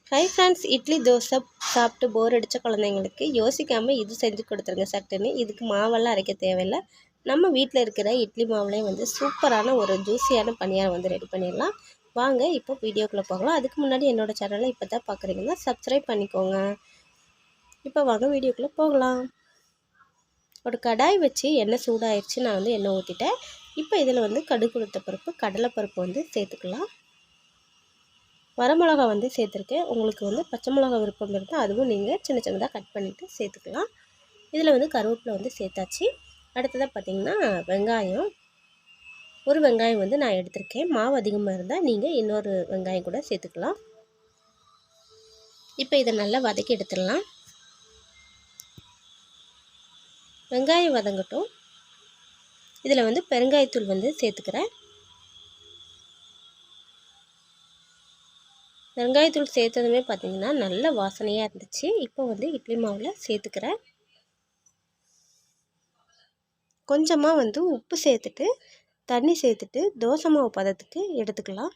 Hi friends, idli dosa சாப்பிட்டு போர் அடித்த குழந்தைங்களுக்கு யோசிக்காமல் இது செஞ்சு கொடுத்துருங்க சட்டுன்னு. இதுக்கு மாவெல்லாம் அரைக்க தேவையில்லை. நம்ம வீட்டில் இருக்கிற இட்லி மாவுலேயே வந்து சூப்பரான ஒரு ஜூஸியான பணியாரம் வந்து ரெடி பண்ணிடலாம். வாங்க இப்போ வீடியோக்குள்ளே போகலாம். அதுக்கு முன்னாடி என்னோடய சேனலை இப்போ தான் பார்க்குறீங்கன்னா சப்ஸ்கிரைப் பண்ணிக்கோங்க. இப்போ வாங்க வீடியோக்குள்ளே போகலாம். ஒரு கடாய் வச்சு எண்ணெய் சூடாகிடுச்சு. நான் வந்து எண்ணெய் ஊற்றிட்டேன். இப்போ இதில் வந்து கடுகு உளுத்த பருப்பு, கடலைப்பருப்பு வந்து சேர்த்துக்கலாம். வரமிளகா வந்து சேர்த்துருக்கேன். உங்களுக்கு வந்து பச்சை மிளகா விருப்பம் இருந்தால் அதுவும் நீங்கள் சின்ன சின்னதாக கட் பண்ணிவிட்டு சேர்த்துக்கலாம். இதில் வந்து கருவேப்பிலை வந்து சேர்த்தாச்சு. அடுத்ததாக பார்த்திங்கன்னா வெங்காயம், ஒரு வெங்காயம் வந்து நான் எடுத்திருக்கேன். மாவு அதிகமாக இருந்தால் நீங்கள் இன்னொரு வெங்காயம் கூட சேர்த்துக்கலாம். இப்போ இதை நல்லா வதக்கி எடுத்துடலாம். வெங்காயம் வதங்கட்டும். இதில் வந்து பெருங்காயத்தூள் வந்து சேர்த்துக்கிறேன். வெங்காயத்தூள் சேர்த்ததுமே பார்த்திங்கன்னா நல்ல வாசனையாக இருந்துச்சு. இப்போ வந்து இட்லி மாவில் சேர்த்துக்கிறேன். கொஞ்சமாக வந்து உப்பு சேர்த்துட்டு தண்ணி சேர்த்துட்டு தோசை மாவு பதத்துக்கு எடுத்துக்கலாம்.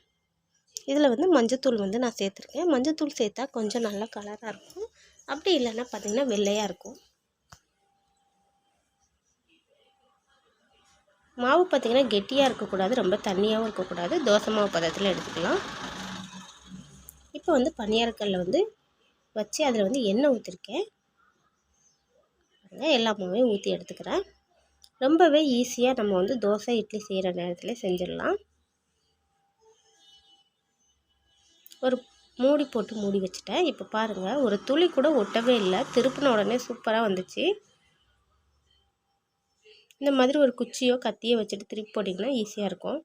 இதில் வந்து மஞ்சத்தூள் வந்து நான் சேர்த்துருக்கேன். மஞ்சத்தூள் சேர்த்தா கொஞ்சம் நல்லா கலராக இருக்கும். அப்படி இல்லைன்னா பார்த்திங்கன்னா வெள்ளையாக இருக்கும். மாவு பார்த்திங்கன்னா கெட்டியாக இருக்கக்கூடாது, ரொம்ப தண்ணியாகவும் இருக்கக்கூடாது. தோசை மாவு பதத்தில் எடுத்துக்கலாம். இப்போ வந்து பணியாரக்கல்லில் வந்து வச்சு அதில் வந்து எண்ணெய் ஊற்றிருக்கேன். எல்லா மாவையும் ஊற்றி எடுத்துக்கிறேன். ரொம்பவே ஈஸியாக நம்ம வந்து தோசை இட்லி செய்கிற நேரத்தில் செஞ்சிடலாம். ஒரு மூடி போட்டு மூடி வச்சுட்டேன். இப்போ பாருங்கள், ஒரு துளி கூட ஒட்டவே இல்லை. திருப்பின உடனே சூப்பராக வந்துச்சு. இந்த மாதிரி ஒரு குச்சியோ கத்தியோ வச்சுட்டு திருப்பி போட்டிங்கன்னா ஈஸியாக இருக்கும்.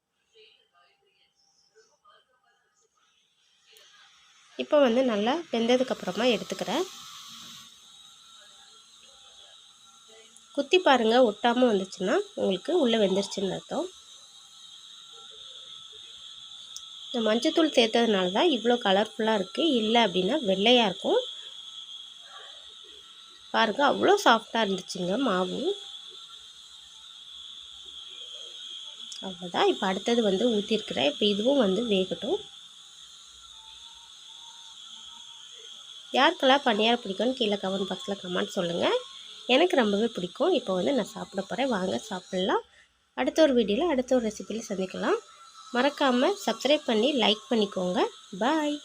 இப்போ வந்து நல்லா வெந்ததுக்கப்புறமா எடுத்துக்கிறேன். குத்தி பாருங்கள், ஒட்டாமல் வந்துச்சுன்னா உங்களுக்கு உள்ளே வெந்துருச்சுன்னு அர்த்தம். இந்த மஞ்சத்தூள் சேர்த்ததுனால தான் இவ்வளோ கலர்ஃபுல்லாக இருக்குது. இல்லை அப்படின்னா வெள்ளையாக இருக்கும். பாருங்கள், அவ்வளோ சாஃப்டாக இருந்துச்சுங்க மாவு. அவ்வளோதான். இப்போ அடுத்தது வந்து ஊற்றிருக்கிறேன். இப்போ இதுவும் வந்து வேகட்டும். யாருக்கெல்லாம் பணியாரம் பிடிக்கும்னு கீழே கமெண்ட் பாக்ஸில் கமெண்ட் சொல்லுங்கள். எனக்கு ரொம்பவே பிடிக்கும். இப்போ வந்து நான் சாப்பிட போகிறேன். வாங்க சாப்பிட்லாம். அடுத்த ஒரு வீடியோவில் அடுத்த ஒரு ரெசிபியில் சந்திக்கலாம். மறக்காமல் சப்ஸ்கிரைப் பண்ணி லைக் பண்ணிக்கோங்க. பாய்.